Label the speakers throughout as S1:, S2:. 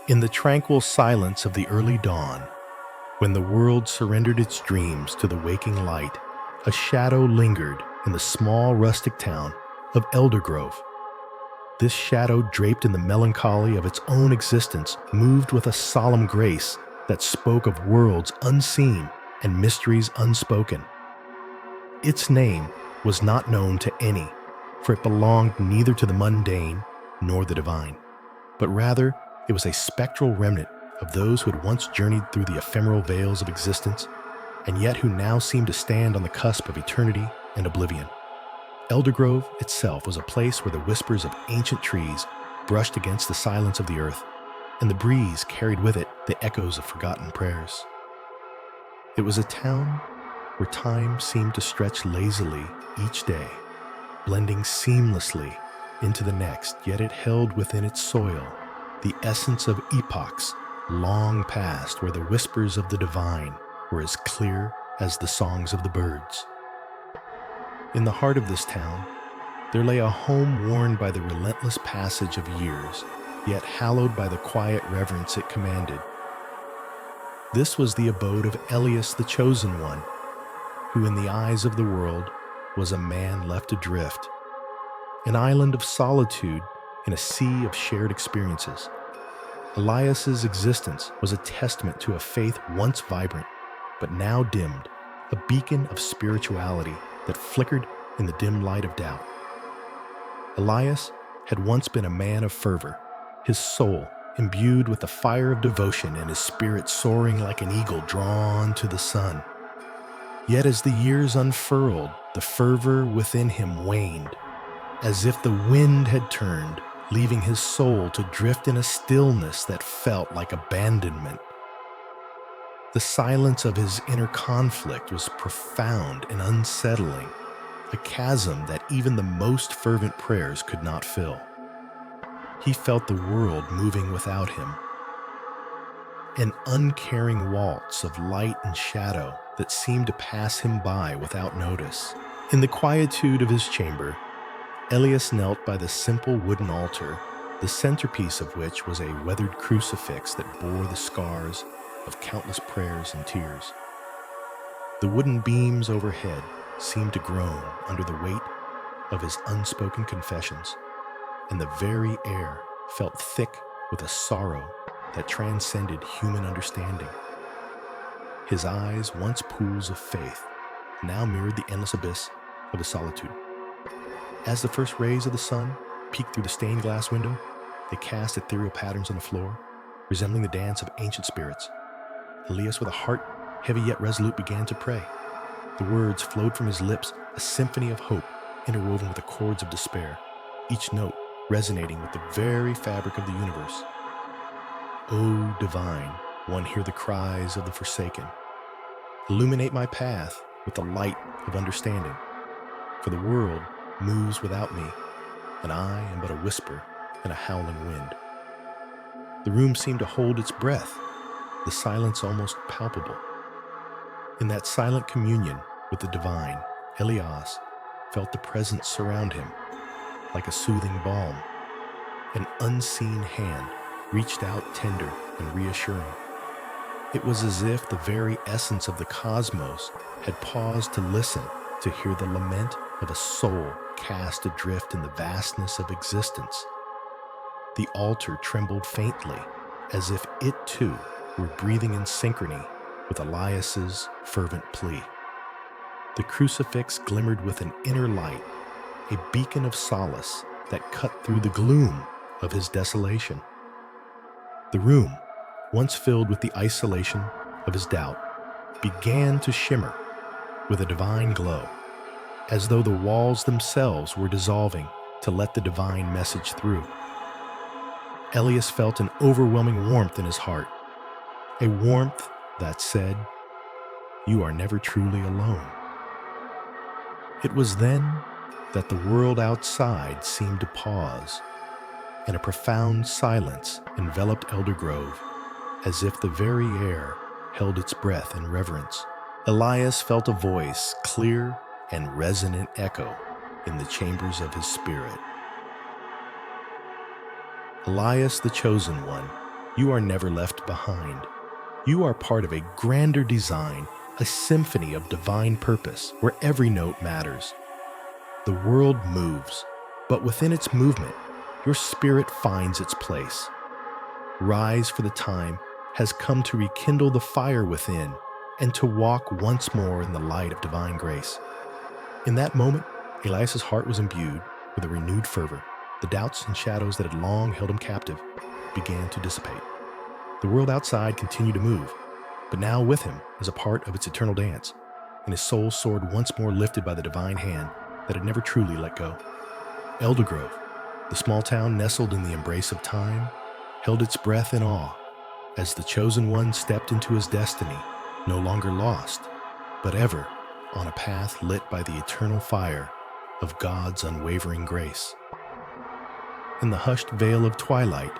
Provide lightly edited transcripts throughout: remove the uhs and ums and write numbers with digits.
S1: In the tranquil silence of the early dawn, when the world surrendered its dreams to the waking light, a shadow lingered in the small rustic town of Eldergrove. This shadow, draped in the melancholy of its own existence, moved with a solemn grace that spoke of worlds unseen and mysteries unspoken. Its name was not known to any, for it belonged neither to the mundane nor the divine, but rather it was a spectral remnant of those who had once journeyed through the ephemeral veils of existence, and yet who now seemed to stand on the cusp of eternity and oblivion. Eldergrove itself was a place where the whispers of ancient trees brushed against the silence of the earth, and the breeze carried with it the echoes of forgotten prayers. It was a town where time seemed to stretch lazily each day, blending seamlessly into the next, yet it held within its soil the essence of epochs long past, where the whispers of the divine were as clear as the songs of the birds. In the heart of this town, there lay a home worn by the relentless passage of years, yet hallowed by the quiet reverence it commanded. This was the abode of Elias the Chosen One, who in the eyes of the world was a man left adrift, an island of solitude in a sea of shared experiences. Elias's existence was a testament to a faith once vibrant, but now dimmed, a beacon of spirituality that flickered in the dim light of doubt. Elias had once been a man of fervor, his soul imbued with the fire of devotion and his spirit soaring like an eagle drawn to the sun. Yet as the years unfurled, the fervor within him waned, as if the wind had turned, leaving his soul to drift in a stillness that felt like abandonment. The silence of his inner conflict was profound and unsettling, a chasm that even the most fervent prayers could not fill. He felt the world moving without him, an uncaring waltz of light and shadow that seemed to pass him by without notice. In the quietude of his chamber, Elias knelt by the simple wooden altar, the centerpiece of which was a weathered crucifix that bore the scars of countless prayers and tears. The wooden beams overhead seemed to groan under the weight of his unspoken confessions, and the very air felt thick with a sorrow that transcended human understanding. His eyes, once pools of faith, now mirrored the endless abyss of his solitude. As the first rays of the sun peeked through the stained glass window, they cast ethereal patterns on the floor, resembling the dance of ancient spirits. Elias, with a heart heavy yet resolute, began to pray. The words flowed from his lips, a symphony of hope interwoven with the chords of despair, each note resonating with the very fabric of the universe. O divine one, hear the cries of the forsaken. Illuminate my path with the light of understanding, for the world moves without me, and I am but a whisper in a howling wind. The room seemed to hold its breath, the silence almost palpable. In that silent communion with the divine, Elias felt the presence surround him like a soothing balm. An unseen hand reached out tender and reassuring. It was as if the very essence of the cosmos had paused to listen, to hear the lament of a soul cast adrift in the vastness of existence. The altar trembled faintly, as if it too were breathing in synchrony with Elias's fervent plea. The crucifix glimmered with an inner light, a beacon of solace that cut through the gloom of his desolation. The room, once filled with the isolation of his doubt, began to shimmer with a divine glow, as though the walls themselves were dissolving to let the divine message through. Elias felt an overwhelming warmth in his heart, a warmth that said, "You are never truly alone." It was then that the world outside seemed to pause, and a profound silence enveloped Eldergrove, as if the very air held its breath in reverence. Elias felt a voice, clear and resonant echo in the chambers of his spirit. Elias the Chosen One, You are never left behind. You are part of a grander design, a symphony of divine purpose where every note matters. The world moves, but within its movement, your spirit finds its place. Rise, for the time has come to rekindle the fire within and to walk once more in the light of divine grace. In that moment, Elias's heart was imbued with a renewed fervor. The doubts and shadows that had long held him captive began to dissipate. The world outside continued to move, but now with him as a part of its eternal dance, and his soul soared once more lifted by the divine hand that had never truly let go. Eldergrove, the small town nestled in the embrace of time, held its breath in awe as the chosen one stepped into his destiny, no longer lost, but ever on a path lit by the eternal fire of God's unwavering grace. In the hushed veil of twilight,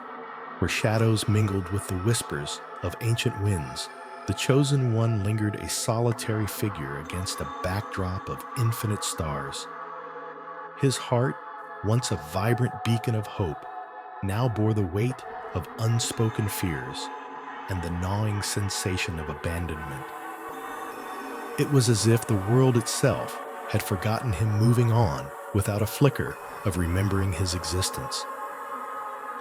S1: where shadows mingled with the whispers of ancient winds, the chosen one lingered a solitary figure against a backdrop of infinite stars. His heart, once a vibrant beacon of hope, now bore the weight of unspoken fears and the gnawing sensation of abandonment. It was as if the world itself had forgotten him, moving on without a flicker of remembering his existence.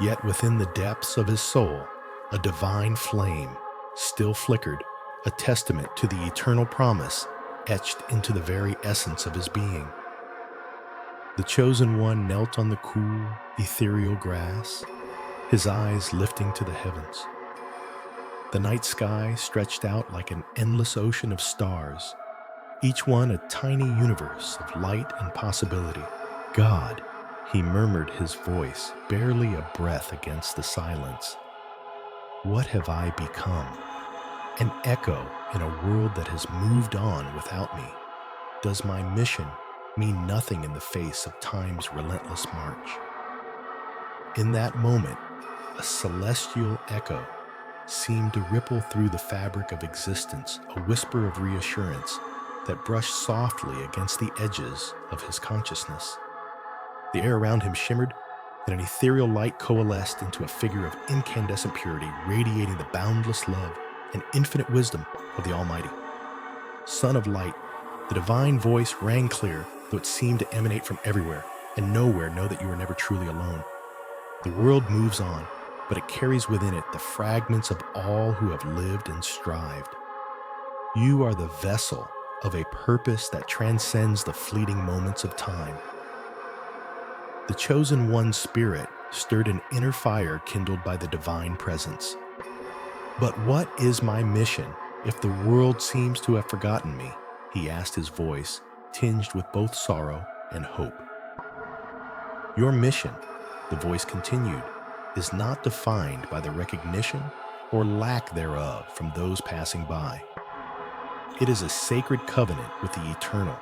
S1: Yet within the depths of his soul, a divine flame still flickered, a testament to the eternal promise etched into the very essence of his being. The chosen one knelt on the cool, ethereal grass, his eyes lifting to the heavens. The night sky stretched out like an endless ocean of stars, each one a tiny universe of light and possibility. God, he murmured, his voice barely a breath against the silence. What have I become? An echo in a world that has moved on without me. Does my mission mean nothing in the face of time's relentless march? In that moment, a celestial echo seemed to ripple through the fabric of existence, a whisper of reassurance that brushed softly against the edges of his consciousness. The air around him shimmered, and an ethereal light coalesced into a figure of incandescent purity, radiating the boundless love and infinite wisdom of the Almighty. Son of light, the divine voice rang clear, though it seemed to emanate from everywhere, and nowhere know that you are never truly alone. The world moves on, but it carries within it the fragments of all who have lived and strived. You are the vessel of a purpose that transcends the fleeting moments of time. The chosen one's spirit stirred an inner fire kindled by the divine presence. But what is my mission if the world seems to have forgotten me? He asked, his voice tinged with both sorrow and hope. Your mission, the voice continued, is not defined by the recognition or lack thereof from those passing by. It is a sacred covenant with the eternal,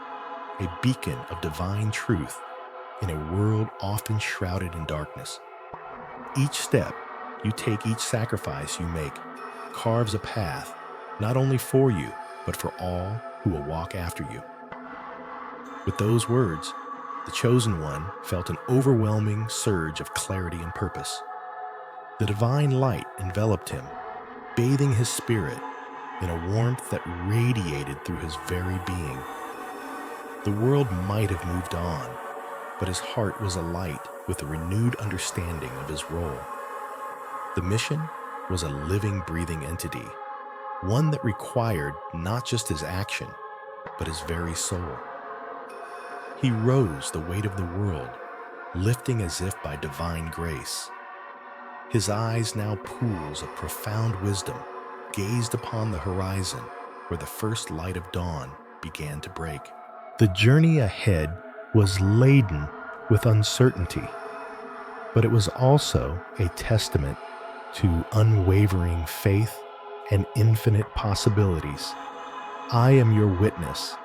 S1: a beacon of divine truth in a world often shrouded in darkness. Each step you take, each sacrifice you make, carves a path not only for you, but for all who will walk after you. With those words, the chosen one felt an overwhelming surge of clarity and purpose. The divine light enveloped him, bathing his spirit in a warmth that radiated through his very being. The world might have moved on, but his heart was alight with a renewed understanding of his role. The mission was a living, breathing entity, one that required not just his action, but his very soul. He rose the weight of the world, lifting as if by divine grace. His eyes, now pools of profound wisdom, gazed upon the horizon where the first light of dawn began to break. The journey ahead was laden with uncertainty, but it was also a testament to unwavering faith and infinite possibilities. I am your witness,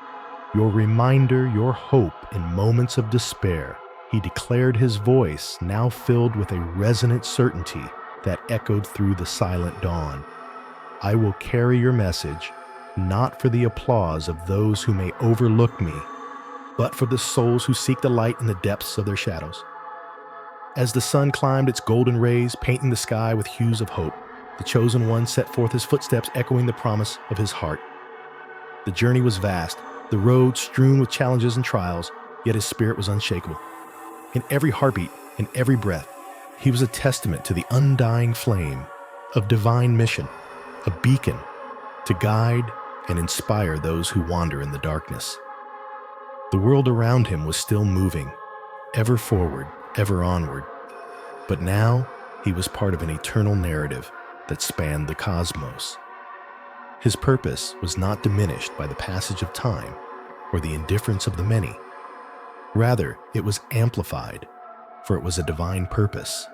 S1: your reminder, your hope in moments of despair. He declared, his voice now filled with a resonant certainty that echoed through the silent dawn. I will carry your message, not for the applause of those who may overlook me, but for the souls who seek the light in the depths of their shadows. As the sun climbed its golden rays, painting the sky with hues of hope, The Chosen One set forth his footsteps, echoing the promise of his heart. The journey was vast, the road strewn with challenges and trials, yet his spirit was unshakable. In every heartbeat, in every breath, he was a testament to the undying flame of divine mission, a beacon to guide and inspire those who wander in the darkness. The world around him was still moving, ever forward, ever onward. But now he was part of an eternal narrative that spanned the cosmos. His purpose was not diminished by the passage of time or the indifference of the many. Rather, it was amplified, for it was a divine purpose,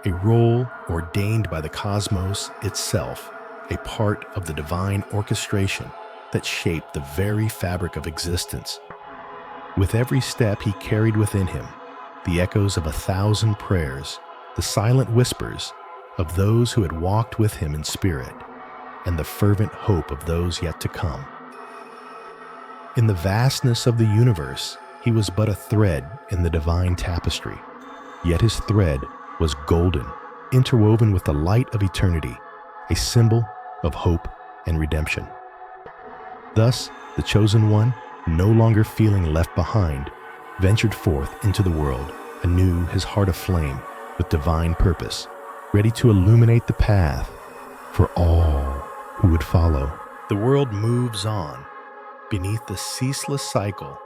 S1: a role ordained by the cosmos itself, a part of the divine orchestration that shaped the very fabric of existence. With every step he carried within him the echoes of 1,000 prayers, the silent whispers of those who had walked with him in spirit, and the fervent hope of those yet to come. In the vastness of the universe, he was but a thread in the divine tapestry, yet his thread was golden, interwoven with the light of eternity, a symbol of hope and redemption. Thus, the Chosen One, no longer feeling left behind, ventured forth into the world, anew his heart aflame with divine purpose, ready to illuminate the path for all who would follow. The world moves on beneath the ceaseless cycle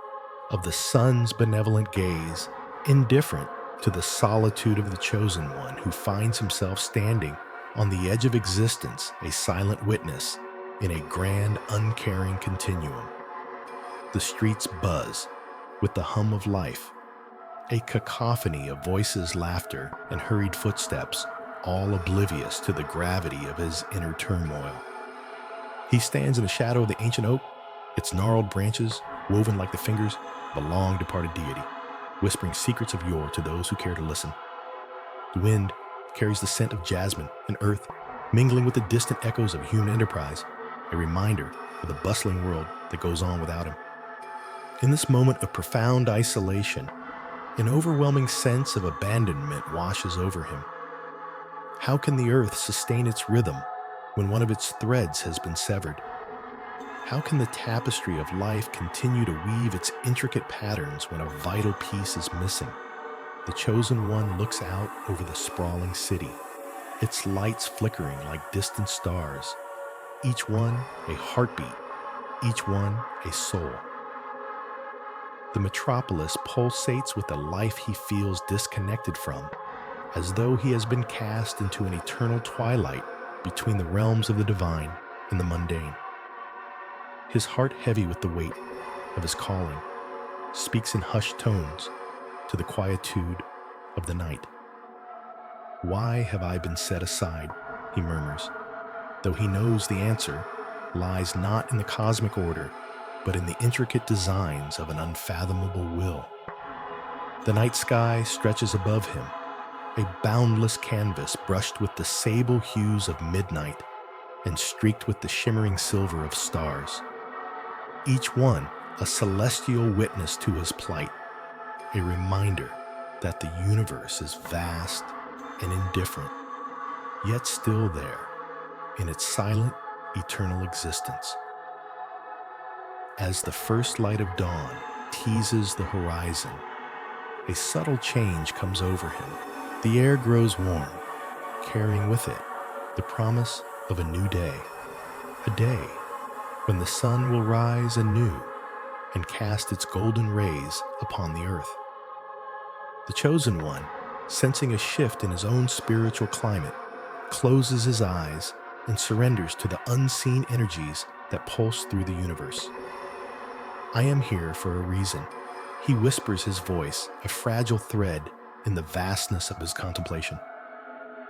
S1: of the sun's benevolent gaze, indifferent to the solitude of the Chosen One who finds himself standing on the edge of existence, a silent witness in a grand, uncaring continuum. The streets buzz with the hum of life, a cacophony of voices, laughter, and hurried footsteps, all oblivious to the gravity of his inner turmoil. He stands in the shadow of the ancient oak, its gnarled branches woven like the fingers of a long-departed deity, whispering secrets of yore to those who care to listen. The wind carries the scent of jasmine and earth, mingling with the distant echoes of human enterprise, a reminder of the bustling world that goes on without him. In this moment of profound isolation, an overwhelming sense of abandonment washes over him. How can the earth sustain its rhythm when one of its threads has been severed? How can the tapestry of life continue to weave its intricate patterns when a vital piece is missing? The Chosen One looks out over the sprawling city, its lights flickering like distant stars, each one a heartbeat, each one a soul. The metropolis pulsates with the life he feels disconnected from, as though he has been cast into an eternal twilight between the realms of the divine and the mundane. His heart, heavy with the weight of his calling, speaks in hushed tones to the quietude of the night. "Why have I been set aside?" he murmurs, though he knows the answer lies not in the cosmic order, but in the intricate designs of an unfathomable will. The night sky stretches above him, a boundless canvas brushed with the sable hues of midnight and streaked with the shimmering silver of stars. Each one a celestial witness to his plight, a reminder that the universe is vast and indifferent, yet still there in its silent, eternal existence. As the first light of dawn teases the horizon, a subtle change comes over him. The air grows warm, carrying with it the promise of a new day, a day when the sun will rise anew and cast its golden rays upon the earth. The Chosen One, sensing a shift in his own spiritual climate, closes his eyes and surrenders to the unseen energies that pulse through the universe. "I am here for a reason," he whispers, his voice a fragile thread in the vastness of his contemplation.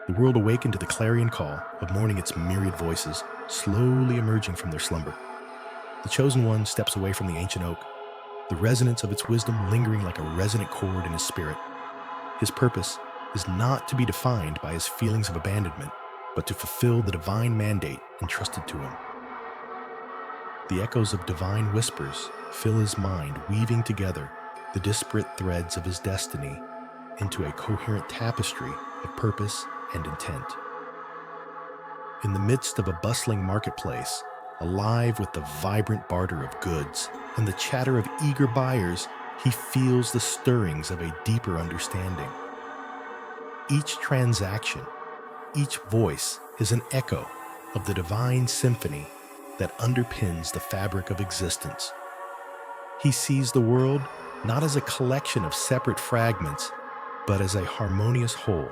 S1: The world awakened to the clarion call of morning, its myriad voices slowly emerging from their slumber. The Chosen One steps away from the ancient oak, the resonance of its wisdom lingering like a resonant chord in his spirit. His purpose is not to be defined by his feelings of abandonment, but to fulfill the divine mandate entrusted to him. The echoes of divine whispers fill his mind, weaving together the disparate threads of his destiny into a coherent tapestry of purpose and intent. In the midst of a bustling marketplace, alive with the vibrant barter of goods and the chatter of eager buyers, he feels the stirrings of a deeper understanding. Each transaction, each voice is an echo of the divine symphony that underpins the fabric of existence. He sees the world not as a collection of separate fragments, but as a harmonious whole,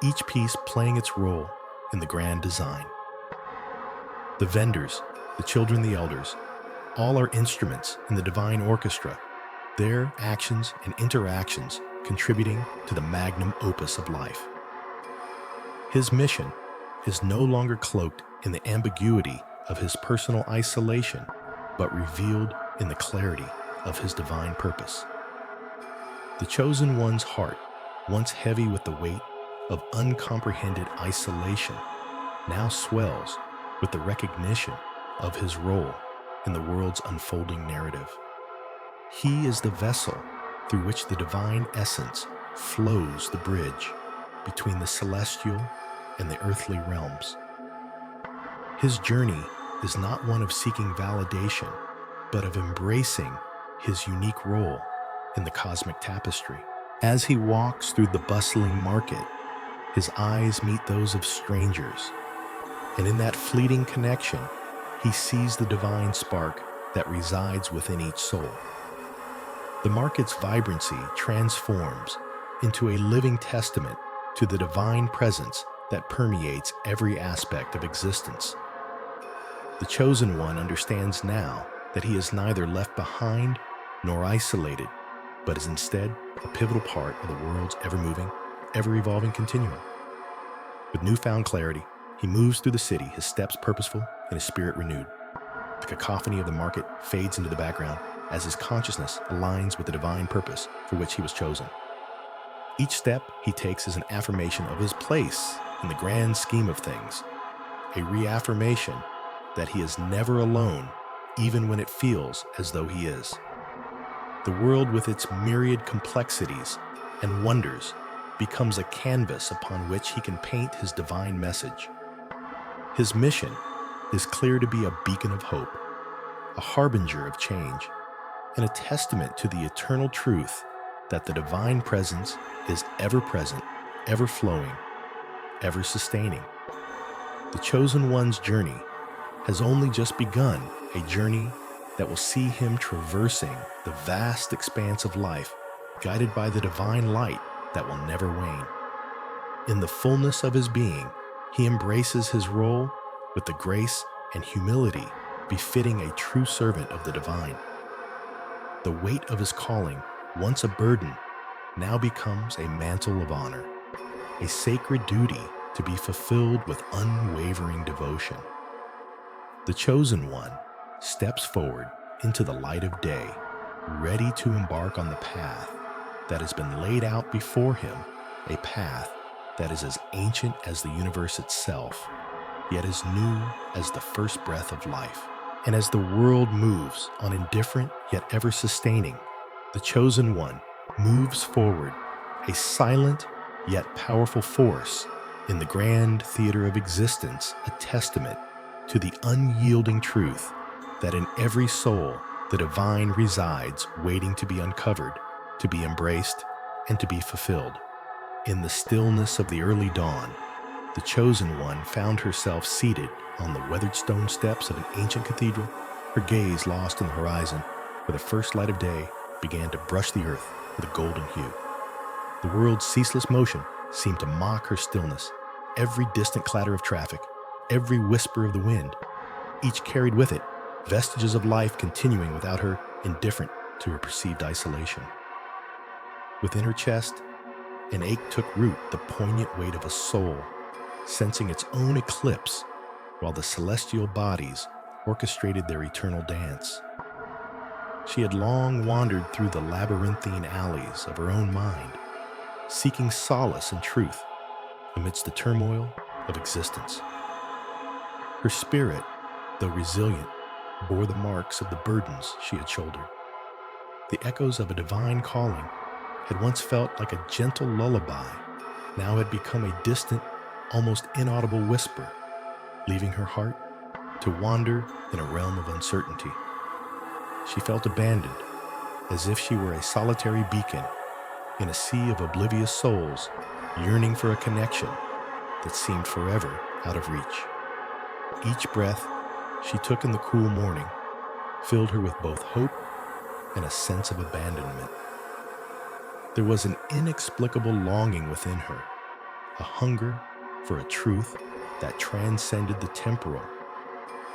S1: each piece playing its role in the grand design. The vendors, the children, the elders, all are instruments in the divine orchestra, their actions and interactions contributing to the magnum opus of life. His mission is no longer cloaked in the ambiguity of his personal isolation, but revealed in the clarity of his divine purpose. The chosen one's heart, once heavy with the weight of uncomprehended isolation, now swells with the recognition of his role in the world's unfolding narrative. He is the vessel through which the divine essence flows the bridge between the celestial and the earthly realms. His journey is not one of seeking validation, but of embracing his unique role in the cosmic tapestry. As he walks through the bustling market, his eyes meet those of strangers, and in that fleeting connection, he sees the divine spark that resides within each soul. The market's vibrancy transforms into a living testament to the divine presence that permeates every aspect of existence. The chosen one understands now that he is neither left behind nor isolated, but is instead a pivotal part of the world's ever-moving, ever-evolving continuum. With newfound clarity, he moves through the city, his steps purposeful and his spirit renewed. The cacophony of the market fades into the background as his consciousness aligns with the divine purpose for which he was chosen. Each step he takes is an affirmation of his place in the grand scheme of things, a reaffirmation that he is never alone, even when it feels as though he is. The world with its myriad complexities and wonders becomes a canvas upon which he can paint his divine message. His mission is clear to be a beacon of hope, a harbinger of change, and a testament to the eternal truth that the divine presence is ever present, ever flowing, ever sustaining. The chosen one's journey has only just begun, a journey that will see him traversing the vast expanse of life, guided by the divine light that will never wane. In the fullness of his being, he embraces his role with the grace and humility befitting a true servant of the divine. The weight of his calling, once a burden, now becomes a mantle of honor, a sacred duty to be fulfilled with unwavering devotion. The chosen one steps forward into the light of day, ready to embark on the path that has been laid out before him, a path that is as ancient as the universe itself, yet as new as the first breath of life. And as the world moves on indifferent yet ever sustaining, the chosen one moves forward, a silent yet powerful force in the grand theater of existence, a testament to the unyielding truth that in every soul the divine resides, waiting to be uncovered, to be embraced, and to be fulfilled. In the stillness of the early dawn, the chosen one found herself seated on the weathered stone steps of an ancient cathedral, her gaze lost in the horizon, where the first light of day began to brush the earth with a golden hue. The world's ceaseless motion seemed to mock her stillness. Every distant clatter of traffic, every whisper of the wind, each carried with it vestiges of life continuing without her, indifferent to her perceived isolation. Within her chest, an ache took root, the poignant weight of a soul, sensing its own eclipse while the celestial bodies orchestrated their eternal dance. She had long wandered through the labyrinthine alleys of her own mind, seeking solace and truth amidst the turmoil of existence. Her spirit, though resilient, bore the marks of the burdens she had shouldered. The echoes of a divine calling had once felt like a gentle lullaby, now had become a distant, almost inaudible whisper, leaving her heart to wander in a realm of uncertainty. She felt abandoned, as if she were a solitary beacon in a sea of oblivious souls yearning for a connection that seemed forever out of reach. Each breath she took in the cool morning filled her with both hope and a sense of abandonment. There was an inexplicable longing within her, a hunger for a truth that transcended the temporal,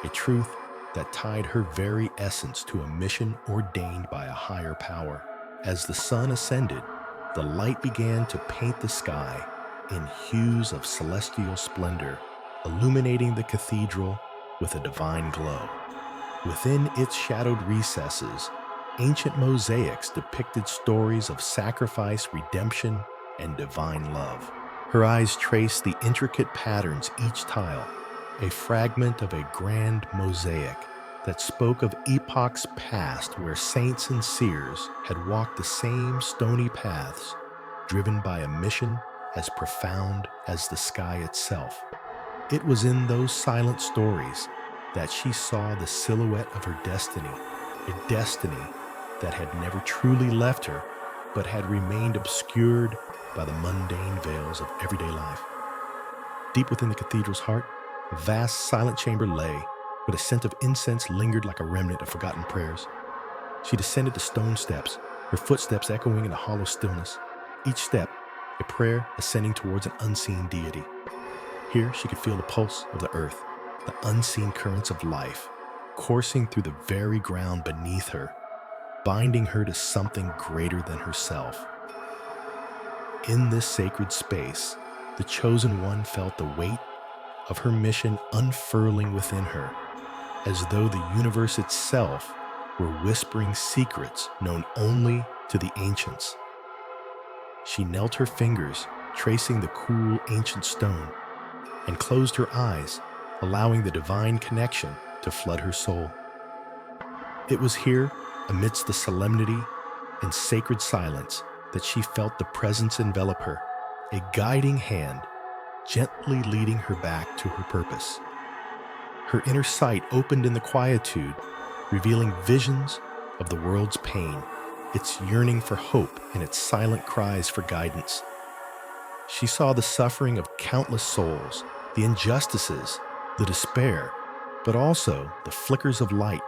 S1: a truth that tied her very essence to a mission ordained by a higher power. As the sun ascended, the light began to paint the sky in hues of celestial splendor, illuminating the cathedral with a divine glow. Within its shadowed recesses, ancient mosaics depicted stories of sacrifice, redemption, and divine love. Her eyes traced the intricate patterns each tile, a fragment of a grand mosaic that spoke of epochs past where saints and seers had walked the same stony paths, driven by a mission as profound as the sky itself. It was in those silent stories that she saw the silhouette of her destiny, a destiny that had never truly left her, but had remained obscured by the mundane veils of everyday life. Deep within the cathedral's heart, a vast silent chamber lay, where the scent of incense lingered like a remnant of forgotten prayers. She descended the stone steps, her footsteps echoing in the hollow stillness. Each step, a prayer ascending towards an unseen deity. Here she could feel the pulse of the earth, the unseen currents of life, coursing through the very ground beneath her, binding her to something greater than herself. In this sacred space, the chosen one felt the weight of her mission unfurling within her, as though the universe itself were whispering secrets known only to the ancients. She knelt her fingers, tracing the cool ancient stone, and closed her eyes, allowing the divine connection to flood her soul. It was here, amidst the solemnity and sacred silence, that she felt the presence envelop her, a guiding hand gently leading her back to her purpose. Her inner sight opened in the quietude, revealing visions of the world's pain, its yearning for hope and its silent cries for guidance. She saw the suffering of countless souls, the injustices, the despair, but also the flickers of light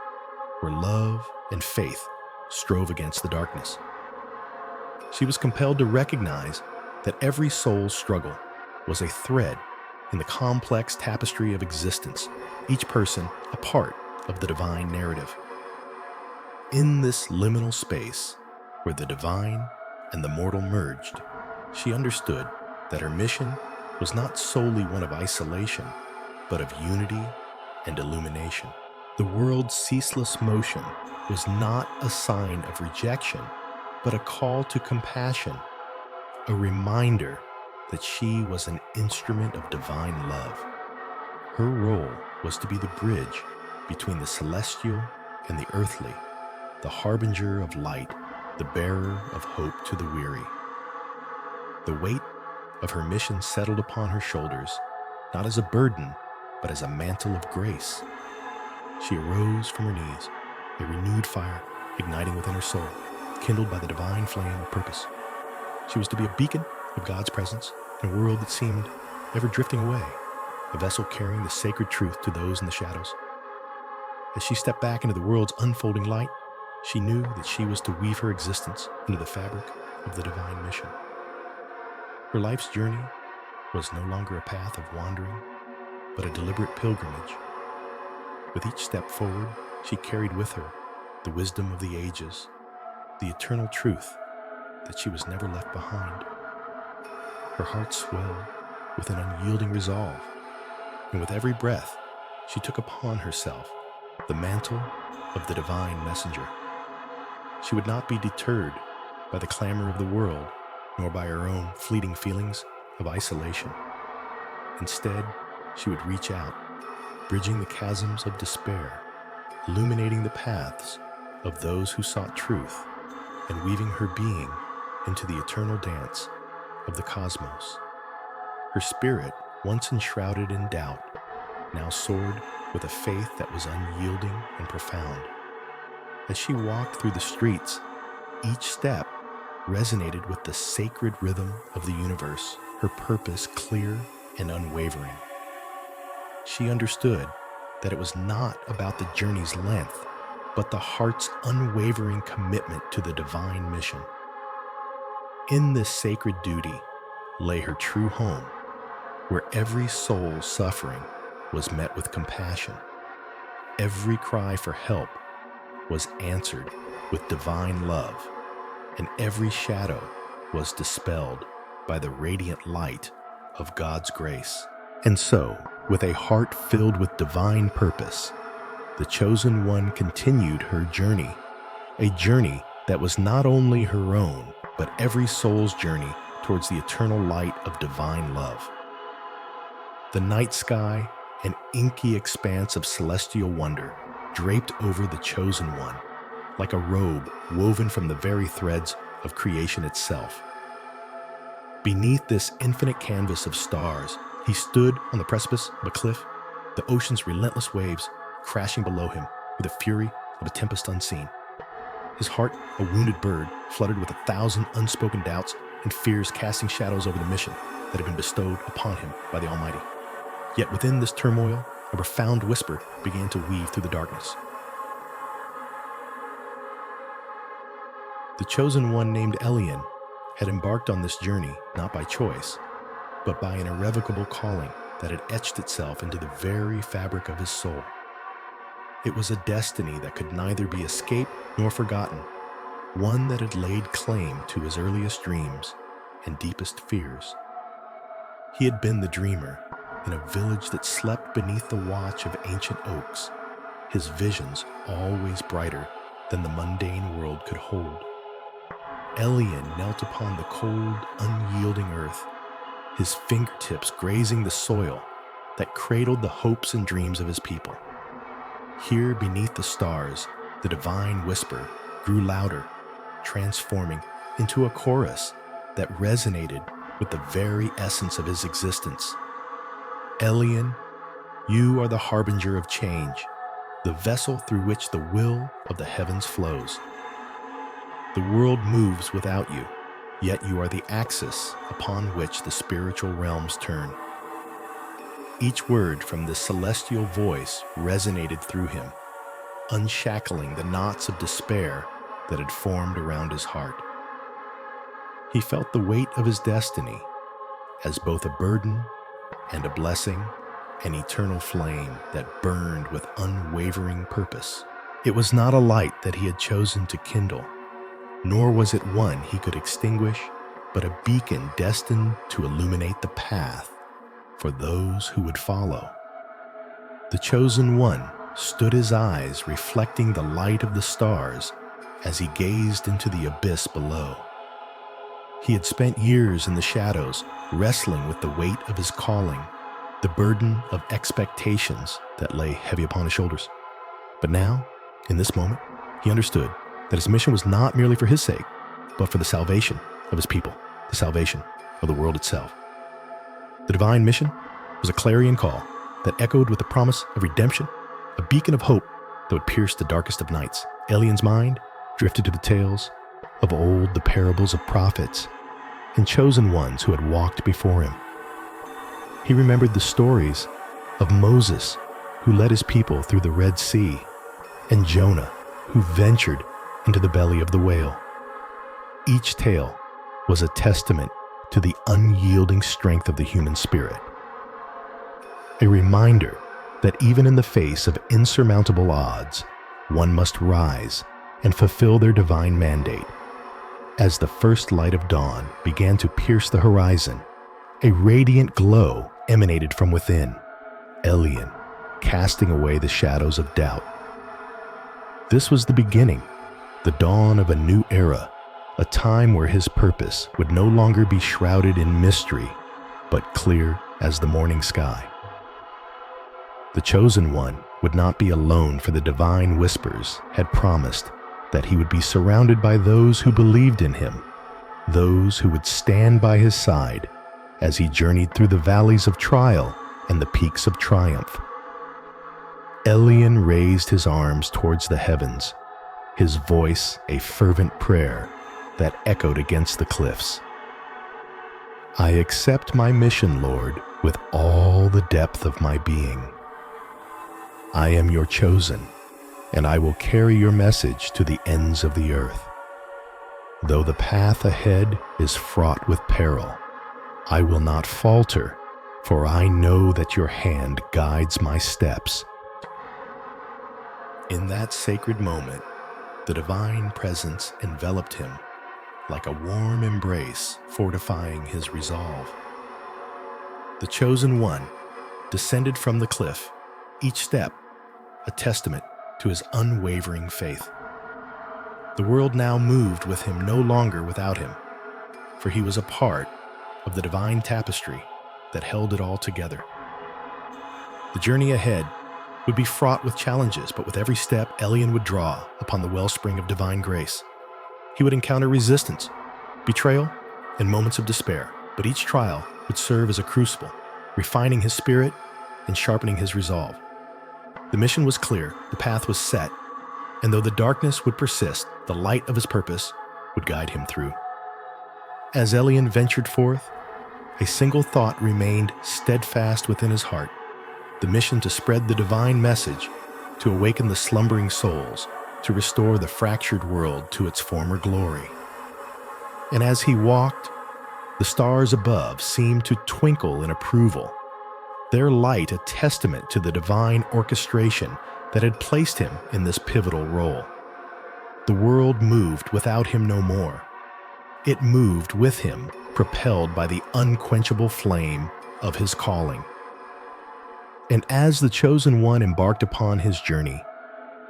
S1: where love and faith strove against the darkness. She was compelled to recognize that every soul's struggle was a thread in the complex tapestry of existence, each person a part of the divine narrative. In this liminal space, where the divine and the mortal merged, she understood that her mission was not solely one of isolation, but of unity and illumination. The world's ceaseless motion was not a sign of rejection, but a call to compassion, a reminder that she was an instrument of divine love. Her role was to be the bridge between the celestial and the earthly, the harbinger of light, the bearer of hope to the weary. The weight of her mission settled upon her shoulders, not as a burden, but as a mantle of grace. She arose from her knees, a renewed fire igniting within her soul, kindled by the divine flame of purpose. She was to be a beacon of God's presence in a world that seemed ever drifting away, a vessel carrying the sacred truth to those in the shadows. As she stepped back into the world's unfolding light, she knew that she was to weave her existence into the fabric of the divine mission. Her life's journey was no longer a path of wandering, but a deliberate pilgrimage. With each step forward, she carried with her the wisdom of the ages, the eternal truth that she was never left behind. Her heart swelled with an unyielding resolve, and with every breath, she took upon herself the mantle of the divine messenger. She would not be deterred by the clamor of the world, nor by her own fleeting feelings of isolation. Instead, she would reach out, bridging the chasms of despair, illuminating the paths of those who sought truth, and weaving her being into the eternal dance of the cosmos. Her spirit, once enshrouded in doubt, now soared with a faith that was unyielding and profound. As she walked through the streets, each step resonated with the sacred rhythm of the universe, her purpose clear and unwavering. She understood that it was not about the journey's length, but the heart's unwavering commitment to the divine mission. In this sacred duty lay her true home, where every soul suffering was met with compassion. Every cry for help was answered with divine love, and every shadow was dispelled by the radiant light of God's grace. And so, with a heart filled with divine purpose, the chosen one continued her journey, a journey that was not only her own, but every soul's journey towards the eternal light of divine love. The night sky, an inky expanse of celestial wonder, draped over the chosen one, like a robe woven from the very threads of creation itself. Beneath this infinite canvas of stars, he stood on the precipice of a cliff, the ocean's relentless waves crashing below him with the fury of a tempest unseen. His heart, a wounded bird, fluttered with 1,000 unspoken doubts and fears casting shadows over the mission that had been bestowed upon him by the Almighty. Yet within this turmoil, a profound whisper began to weave through the darkness. The chosen one named Elian had embarked on this journey not by choice, but by an irrevocable calling that had etched itself into the very fabric of his soul. It was a destiny that could neither be escaped nor forgotten, one that had laid claim to his earliest dreams and deepest fears. He had been the dreamer in a village that slept beneath the watch of ancient oaks, his visions always brighter than the mundane world could hold. Elian knelt upon the cold, unyielding earth, his fingertips grazing the soil that cradled the hopes and dreams of his people. Here beneath the stars, the divine whisper grew louder, transforming into a chorus that resonated with the very essence of his existence. Elian, you are the harbinger of change, the vessel through which the will of the heavens flows. The world moves without you, yet you are the axis upon which the spiritual realms turn. Each word from this celestial voice resonated through him, unshackling the knots of despair that had formed around his heart. He felt the weight of his destiny as both a burden and a blessing, an eternal flame that burned with unwavering purpose. It was not a light that he had chosen to kindle, nor was it one he could extinguish, but a beacon destined to illuminate the path for those who would follow. The chosen one stood his eyes reflecting the light of the stars as he gazed into the abyss below. He had spent years in the shadows, wrestling with the weight of his calling, the burden of expectations that lay heavy upon his shoulders. But now, in this moment, he understood that his mission was not merely for his sake, but for the salvation of his people, the salvation of the world itself. The divine mission was a clarion call that echoed with the promise of redemption, a beacon of hope that would pierce the darkest of nights. Elian's mind drifted to the tales of old, the parables of prophets and chosen ones who had walked before him. He remembered the stories of Moses, who led his people through the Red Sea, and Jonah, who ventured into the belly of the whale. Each tale was a testament to the unyielding strength of the human spirit, a reminder that even in the face of insurmountable odds, one must rise and fulfill their divine mandate. As the first light of dawn began to pierce the horizon, a radiant glow emanated from within, Elian casting away the shadows of doubt. This was the beginning, the dawn of a new era, a time where his purpose would no longer be shrouded in mystery, but clear as the morning sky. The chosen one would not be alone, for the divine whispers had promised that he would be surrounded by those who believed in him, those who would stand by his side as he journeyed through the valleys of trial and the peaks of triumph. Elian raised his arms towards the heavens, his voice a fervent prayer that echoed against the cliffs. I accept my mission, Lord, with all the depth of my being. I am your chosen, and I will carry your message to the ends of the earth. Though the path ahead is fraught with peril, I will not falter, for I know that your hand guides my steps. In that sacred moment, the divine presence enveloped him like a warm embrace, fortifying his resolve. The chosen one descended from the cliff, each step a testament to his unwavering faith. The world now moved with him, no longer without him, for he was a part of the divine tapestry that held it all together. The journey ahead would be fraught with challenges, but with every step, Elian would draw upon the wellspring of divine grace. He would encounter resistance, betrayal, and moments of despair, but each trial would serve as a crucible, refining his spirit and sharpening his resolve. The mission was clear, the path was set, and though the darkness would persist, the light of his purpose would guide him through. As Elian ventured forth, a single thought remained steadfast within his heart: the mission to spread the divine message, to awaken the slumbering souls, to restore the fractured world to its former glory. And as he walked, the stars above seemed to twinkle in approval, their light a testament to the divine orchestration that had placed him in this pivotal role. The world moved without him no more. It moved with him, propelled by the unquenchable flame of his calling. And as the chosen one embarked upon his journey,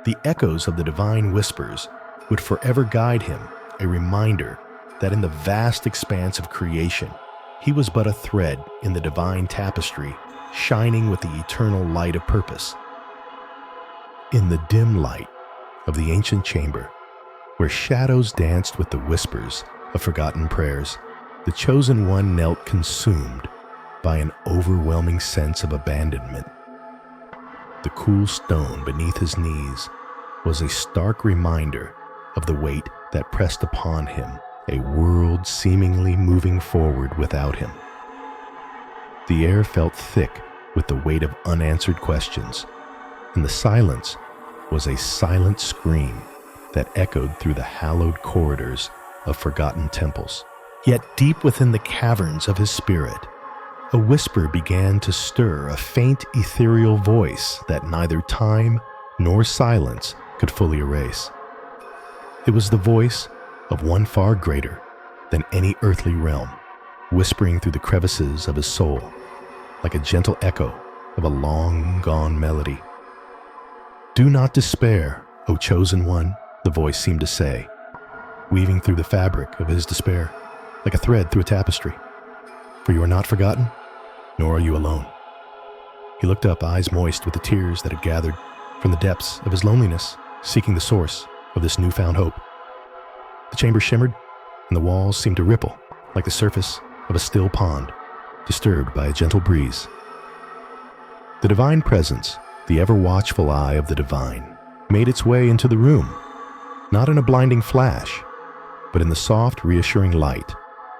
S1: the echoes of the divine whispers would forever guide him, a reminder that in the vast expanse of creation, he was but a thread in the divine tapestry, shining with the eternal light of purpose. In the dim light of the ancient chamber, where shadows danced with the whispers of forgotten prayers, the chosen one knelt, consumed by an overwhelming sense of abandonment. The cool stone beneath his knees was a stark reminder of the weight that pressed upon him, a world seemingly moving forward without him. The air felt thick with the weight of unanswered questions, and the silence was a silent scream that echoed through the hallowed corridors of forgotten temples. Yet deep within the caverns of his spirit, a whisper began to stir, a faint ethereal voice that neither time nor silence could fully erase. It was the voice of one far greater than any earthly realm, whispering through the crevices of his soul, like a gentle echo of a long-gone melody. Do not despair, O chosen one, the voice seemed to say, weaving through the fabric of his despair, like a thread through a tapestry. For you are not forgotten, nor are you alone. He looked up, eyes moist with the tears that had gathered from the depths of his loneliness, seeking the source of this newfound hope. The chamber shimmered, and the walls seemed to ripple like the surface of a still pond, disturbed by a gentle breeze. The divine presence, the ever-watchful eye of the divine, made its way into the room, not in a blinding flash, but in the soft, reassuring light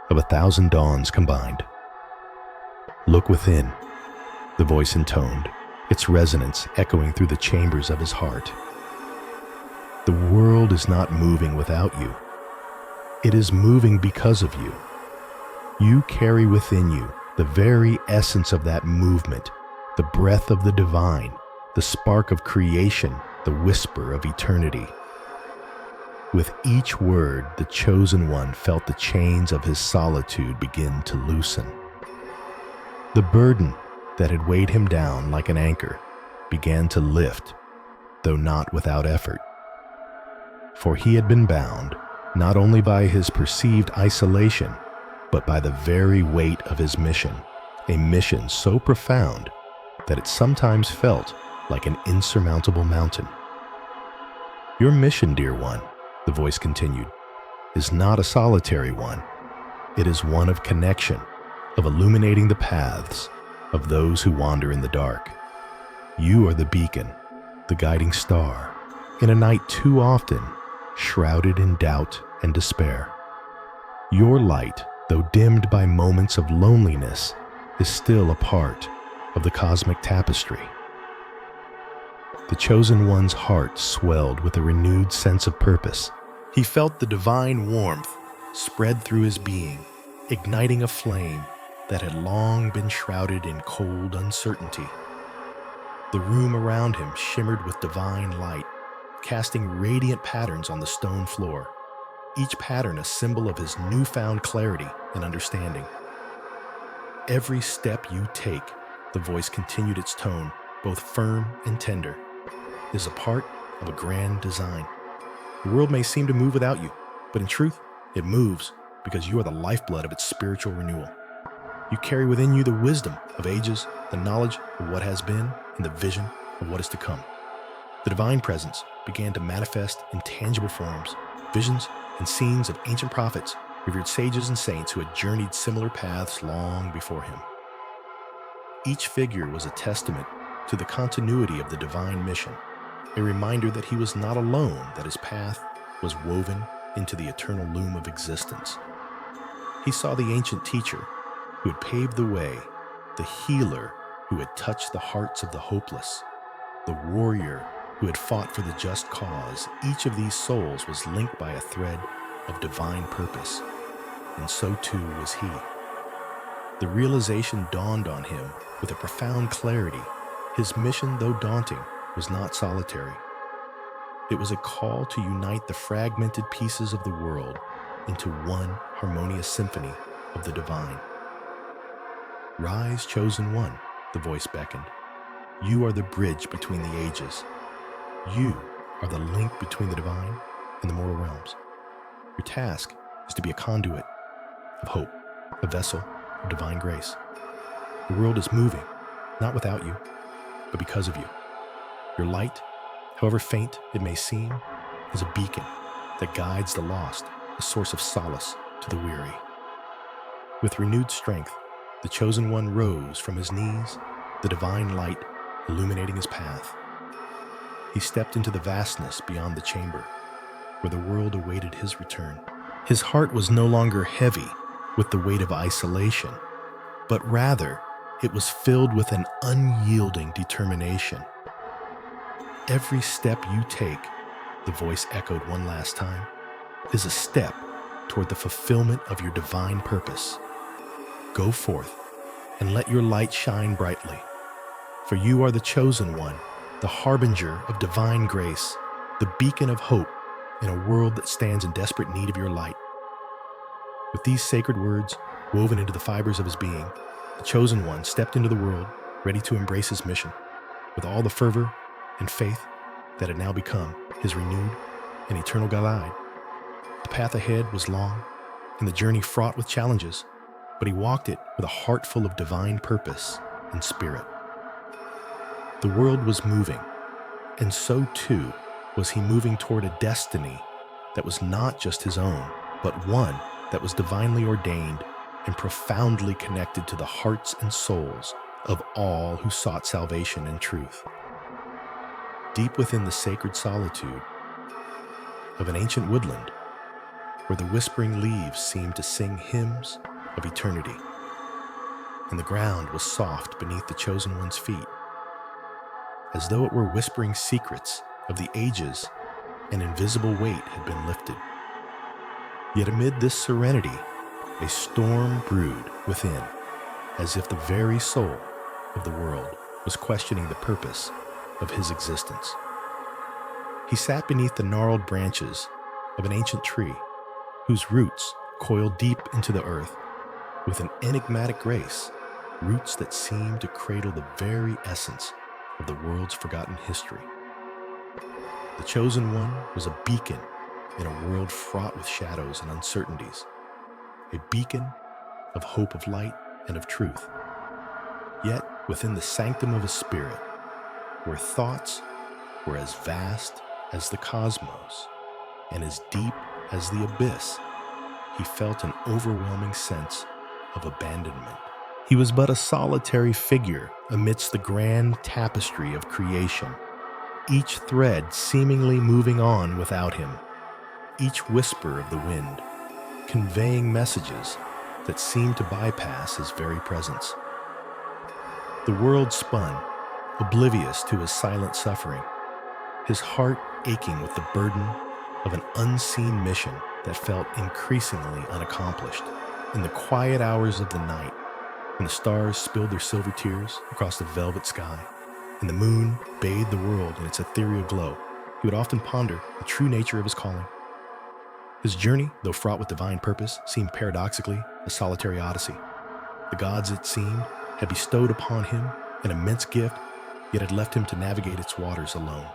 S1: of 1,000 dawns combined. Look within, the voice intoned, its resonance echoing through the chambers of his heart. The world is not moving without you. It is moving because of you. You carry within you the very essence of that movement, the breath of the divine, the spark of creation, the whisper of eternity. With each word, the chosen one felt the chains of his solitude begin to loosen. The burden that had weighed him down like an anchor began to lift, though not without effort. For he had been bound not only by his perceived isolation, but by the very weight of his mission, a mission so profound that it sometimes felt like an insurmountable mountain. Your mission, dear one, the voice continued, is not a solitary one. It is one of connection, of illuminating the paths of those who wander in the dark. You are the beacon, the guiding star, in a night too often shrouded in doubt and despair. Your light, though dimmed by moments of loneliness, is still a part of the cosmic tapestry. The chosen one's heart swelled with a renewed sense of purpose. He felt the divine warmth spread through his being, igniting a flame that had long been shrouded in cold uncertainty. The room around him shimmered with divine light, casting radiant patterns on the stone floor, each pattern a symbol of his newfound clarity and understanding. Every step you take, the voice continued its tone, both firm and tender, is a part of a grand design. The world may seem to move without you, but in truth, it moves because you are the lifeblood of its spiritual renewal. You carry within you the wisdom of ages, the knowledge of what has been, and the vision of what is to come. The divine presence began to manifest in tangible forms, visions and scenes of ancient prophets, revered sages and saints who had journeyed similar paths long before him. Each figure was a testament to the continuity of the divine mission, a reminder that he was not alone, that his path was woven into the eternal loom of existence. He saw the ancient teacher who had paved the way, the healer who had touched the hearts of the hopeless, the warrior who had fought for the just cause. Each of these souls was linked by a thread of divine purpose, and so too was he. The realization dawned on him with a profound clarity. His mission, though daunting, was not solitary. It was a call to unite the fragmented pieces of the world into one harmonious symphony of the divine. Rise, chosen one, the voice beckoned. You are the bridge between the ages. You are the link between the divine and the mortal realms. Your task is to be a conduit of hope, a vessel of divine grace. The world is moving, not without you, but because of you. Your light, however faint it may seem, is a beacon that guides the lost, a source of solace to the weary. With renewed strength, the chosen one rose from his knees, the divine light illuminating his path. He stepped into the vastness beyond the chamber, where the world awaited his return. His heart was no longer heavy with the weight of isolation, but rather it was filled with an unyielding determination. Every step you take, the voice echoed one last time, is a step toward the fulfillment of your divine purpose. Go forth and let your light shine brightly, for you are the chosen one, the harbinger of divine grace, the beacon of hope in a world that stands in desperate need of your light. With these sacred words woven into the fibers of his being, the chosen one stepped into the world, ready to embrace his mission, with all the fervor and faith that had now become his renewed and eternal guide. The path ahead was long, and the journey fraught with challenges, but he walked it with a heart full of divine purpose and spirit. The world was moving, and so too was he moving toward a destiny that was not just his own, but one that was divinely ordained and profoundly connected to the hearts and souls of all who sought salvation and truth. Deep within the sacred solitude of an ancient woodland, where the whispering leaves seemed to sing hymns of eternity, and the ground was soft beneath the chosen one's feet, as though it were whispering secrets of the ages, an invisible weight had been lifted. Yet amid this serenity, a storm brewed within, as if the very soul of the world was questioning the purpose of his existence. He sat beneath the gnarled branches of an ancient tree, whose roots coiled deep into the earth with an enigmatic grace, roots that seemed to cradle the very essence of the world's forgotten history. The chosen one was a beacon in a world fraught with shadows and uncertainties, a beacon of hope, of light, and of truth. Yet, within the sanctum of his spirit, where thoughts were as vast as the cosmos and as deep as the abyss, he felt an overwhelming sense of abandonment. He was but a solitary figure amidst the grand tapestry of creation, each thread seemingly moving on without him, each whisper of the wind conveying messages that seemed to bypass his very presence. The world spun, oblivious to his silent suffering, his heart aching with the burden of an unseen mission that felt increasingly unaccomplished. In the quiet hours of the night, when the stars spilled their silver tears across the velvet sky, and the moon bathed the world in its ethereal glow, he would often ponder the true nature of his calling. His journey, though fraught with divine purpose, seemed paradoxically a solitary odyssey. The gods, it seemed, had bestowed upon him an immense gift, yet had left him to navigate its waters alone.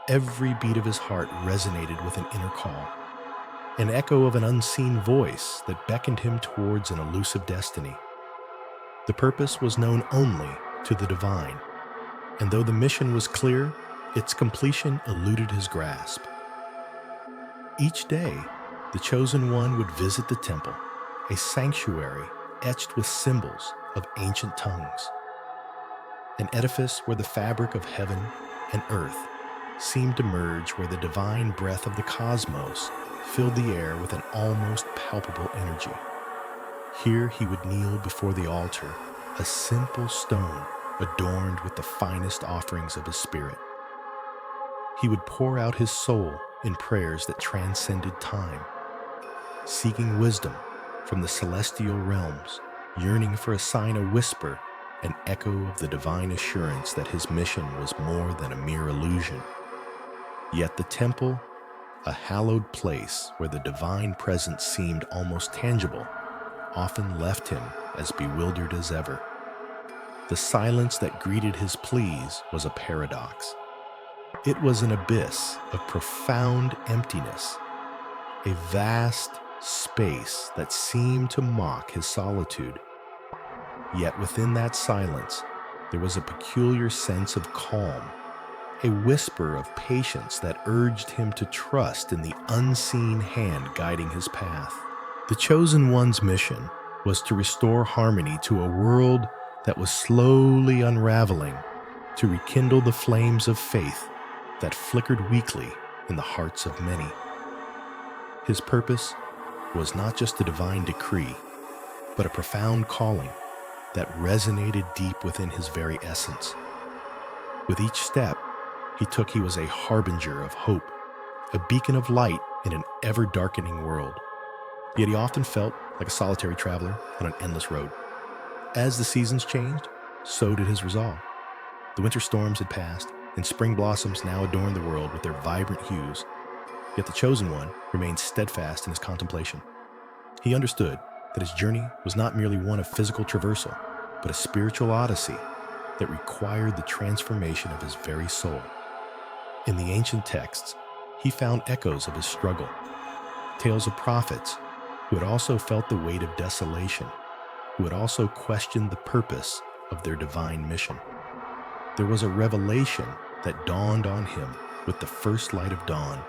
S1: Every beat of his heart resonated with an inner call, an echo of an unseen voice that beckoned him towards an elusive destiny. The purpose was known only to the divine, and though the mission was clear, its completion eluded his grasp. Each day, the Chosen One would visit the temple, a sanctuary etched with symbols of ancient tongues, an edifice where the fabric of heaven and earth seemed to merge, where the divine breath of the cosmos filled the air with an almost palpable energy. Here he would kneel before the altar, a simple stone adorned with the finest offerings of his spirit. He would pour out his soul in prayers that transcended time, seeking wisdom from the celestial realms, yearning for a sign, a whisper, an echo of the divine assurance that his mission was more than a mere illusion. Yet the temple, a hallowed place where the divine presence seemed almost tangible, often left him as bewildered as ever. The silence that greeted his pleas was a paradox. It was an abyss of profound emptiness, a vast space that seemed to mock his solitude. Yet within that silence, there was a peculiar sense of calm, a whisper of patience that urged him to trust in the unseen hand guiding his path. The Chosen One's mission was to restore harmony to a world that was slowly unraveling, to rekindle the flames of faith that flickered weakly in the hearts of many. His purpose was not just a divine decree, but a profound calling that resonated deep within his very essence. With each step he took, he was a harbinger of hope, a beacon of light in an ever-darkening world. Yet he often felt like a solitary traveler on an endless road. As the seasons changed, so did his resolve. The winter storms had passed, and spring blossoms now adorned the world with their vibrant hues. Yet the Chosen One remained steadfast in his contemplation. He understood that his journey was not merely one of physical traversal, but a spiritual odyssey that required the transformation of his very soul. In the ancient texts, he found echoes of his struggle, tales of prophets who had also felt the weight of desolation, who had also questioned the purpose of their divine mission. There was a revelation that dawned on him with the first light of dawn,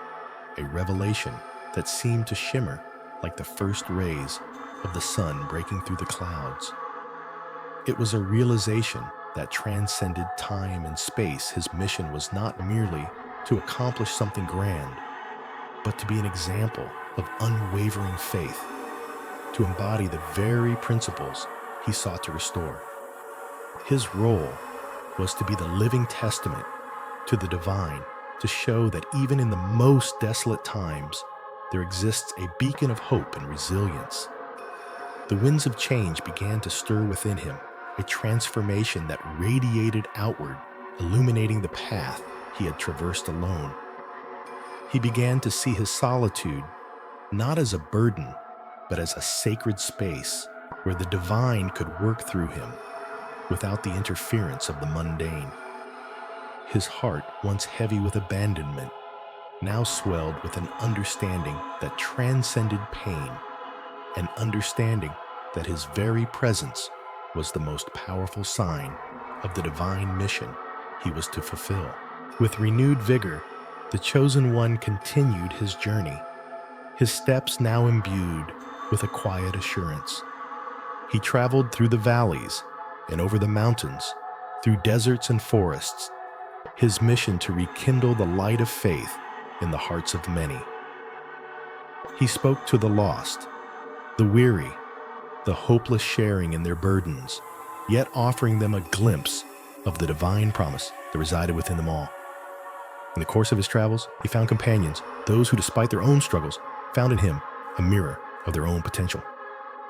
S1: a revelation that seemed to shimmer like the first rays of the sun breaking through the clouds. It was a realization that transcended time and space. His mission was not merely to accomplish something grand, but to be an example of unwavering faith, to embody the very principles he sought to restore. His role was to be the living testament to the divine, to show that even in the most desolate times, there exists a beacon of hope and resilience. The winds of change began to stir within him, a transformation that radiated outward, illuminating the path he had traversed alone. He began to see his solitude not as a burden, but as a sacred space where the divine could work through him without the interference of the mundane. His heart, once heavy with abandonment, now swelled with an understanding that transcended pain, an understanding that his very presence was the most powerful sign of the divine mission he was to fulfill. With renewed vigor, the Chosen One continued his journey, his steps now imbued with a quiet assurance. He traveled through the valleys and over the mountains, through deserts and forests, his mission to rekindle the light of faith in the hearts of many. He spoke to the lost, the weary, the hopeless, sharing in their burdens, yet offering them a glimpse of the divine promise that resided within them all. In the course of his travels, he found companions, those who, despite their own struggles, found in him a mirror of their own potential.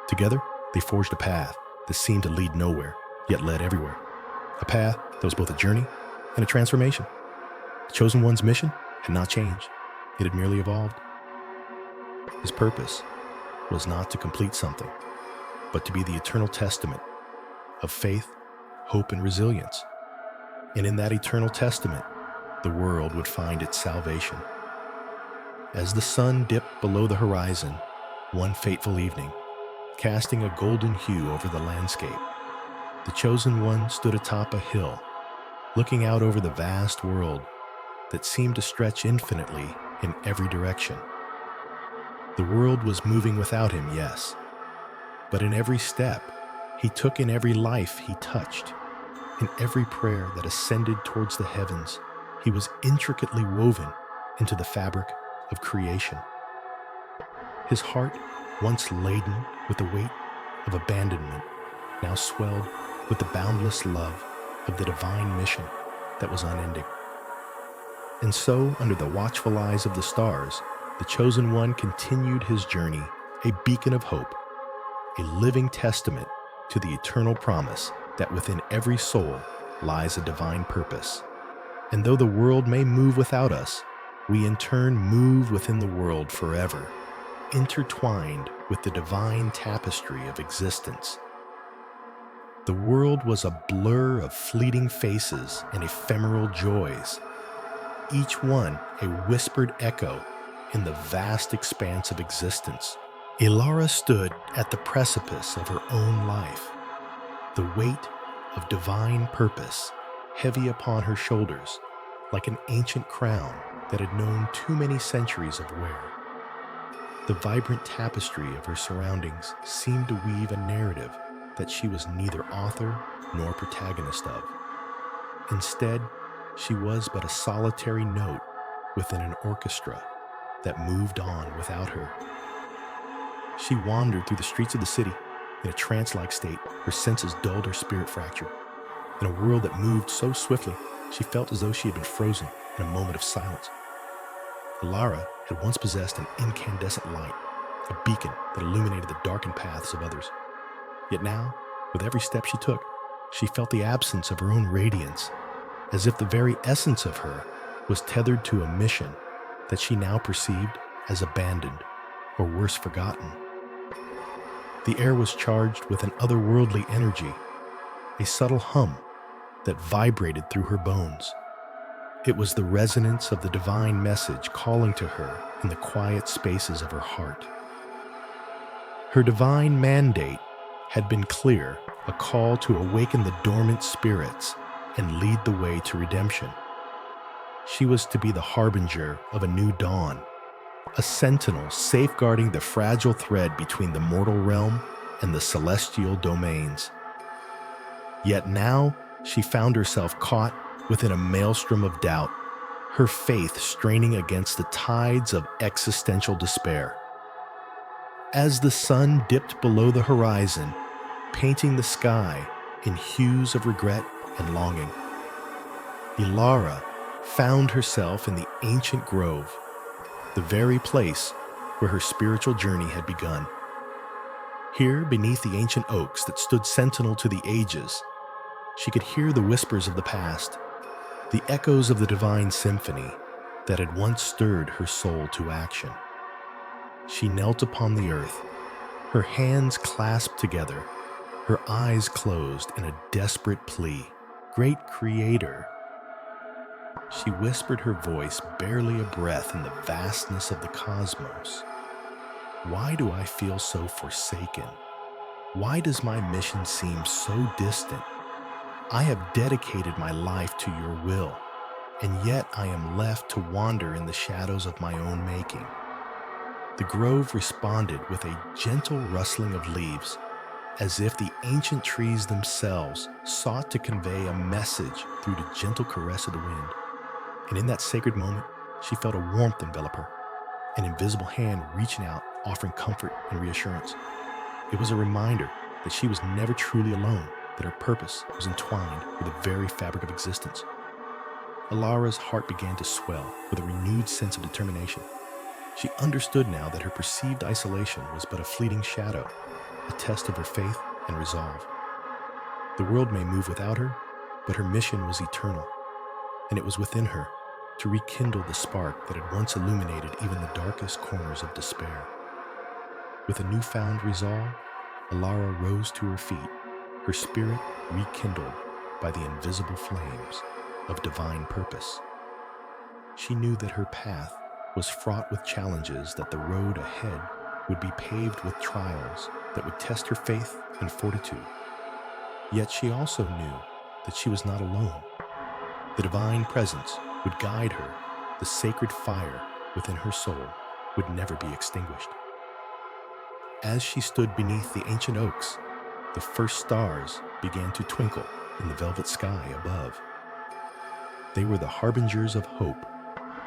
S1: Together, they forged a path that seemed to lead nowhere, yet led everywhere. A path that was both a journey and a transformation. The chosen one's mission had not changed. It had merely evolved. His purpose was not to complete something, but to be the eternal testament of faith, hope, and resilience. And in that eternal testament, the world would find its salvation. As the sun dipped below the horizon one fateful evening, casting a golden hue over the landscape, the chosen one stood atop a hill, looking out over the vast world that seemed to stretch infinitely in every direction. The world was moving without him, yes, but in every step he took, in every life he touched, in every prayer that ascended towards the heavens, he was intricately woven into the fabric of creation. His heart, once laden with the weight of abandonment, now swelled with the boundless love of the divine mission that was unending. And so, under the watchful eyes of the stars, the chosen one continued his journey, a beacon of hope, a living testament to the eternal promise that within every soul lies a divine purpose. And though the world may move without us, we in turn move within the world forever, intertwined with the divine tapestry of existence. The world was a blur of fleeting faces and ephemeral joys, each one a whispered echo in the vast expanse of existence. Ilara stood at the precipice of her own life, the weight of divine purpose heavy upon her shoulders, like an ancient crown that had known too many centuries of wear. The vibrant tapestry of her surroundings seemed to weave a narrative that she was neither author nor protagonist of. Instead, she was but a solitary note within an orchestra that moved on without her. She wandered through the streets of the city in a trance-like state, her senses dulled, her spirit fractured. In a world that moved so swiftly, she felt as though she had been frozen in a moment of silence. Ilara had once possessed an incandescent light, a beacon that illuminated the darkened paths of others. Yet now, with every step she took, she felt the absence of her own radiance, as if the very essence of her was tethered to a mission that she now perceived as abandoned, or worse, forgotten. The air was charged with an otherworldly energy, a subtle hum that vibrated through her bones. It was the resonance of the divine message calling to her in the quiet spaces of her heart. Her divine mandate had been clear, a call to awaken the dormant spirits and lead the way to redemption. She was to be the harbinger of a new dawn, a sentinel safeguarding the fragile thread between the mortal realm and the celestial domains. Yet now she found herself caught within a maelstrom of doubt, her faith straining against the tides of existential despair. As the sun dipped below the horizon, painting the sky in hues of regret and longing, Ilara found herself in the ancient grove, the very place where her spiritual journey had begun. Here, beneath the ancient oaks that stood sentinel to the ages, she could hear the whispers of the past, the echoes of the divine symphony that had once stirred her soul to action. She knelt upon the earth, her hands clasped together, her eyes closed in a desperate plea. "Great Creator," she whispered, her voice barely a breath in the vastness of the cosmos. "Why do I feel so forsaken? Why does my mission seem so distant? I have dedicated my life to your will, and yet I am left to wander in the shadows of my own making." The grove responded with a gentle rustling of leaves, as if the ancient trees themselves sought to convey a message through the gentle caress of the wind. And in that sacred moment, she felt a warmth envelop her, an invisible hand reaching out, offering comfort and reassurance. It was a reminder that she was never truly alone, that her purpose was entwined with the very fabric of existence. Alara's heart began to swell with a renewed sense of determination. She understood now that her perceived isolation was but a fleeting shadow, a test of her faith and resolve. The world may move without her, but her mission was eternal, and it was within her to rekindle the spark that had once illuminated even the darkest corners of despair. With a newfound resolve, Alara rose to her feet, her spirit rekindled by the invisible flames of divine purpose. She knew that her path was fraught with challenges, that the road ahead would be paved with trials that would test her faith and fortitude. Yet she also knew that she was not alone. The divine presence would guide her. The sacred fire within her soul would never be extinguished. As she stood beneath the ancient oaks, the first stars began to twinkle in the velvet sky above. They were the harbingers of hope,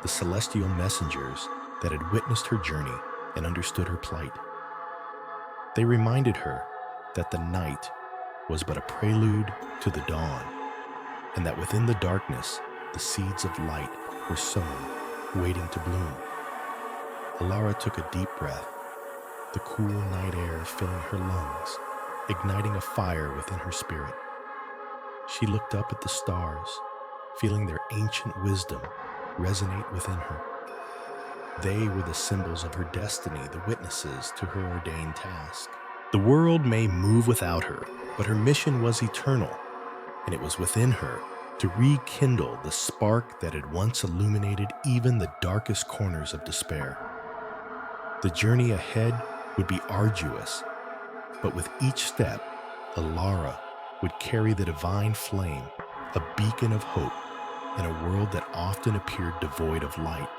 S1: the celestial messengers that had witnessed her journey and understood her plight. They reminded her that the night was but a prelude to the dawn, and that within the darkness, the seeds of light were sown, waiting to bloom. Alara took a deep breath, the cool night air filling her lungs, igniting a fire within her spirit. She looked up at the stars, feeling their ancient wisdom resonate within her. They were the symbols of her destiny, the witnesses to her ordained task. The world may move without her, but her mission was eternal, and it was within her to rekindle the spark that had once illuminated even the darkest corners of despair. The journey ahead would be arduous, but with each step, Alara would carry the divine flame, a beacon of hope in a world that often appeared devoid of light.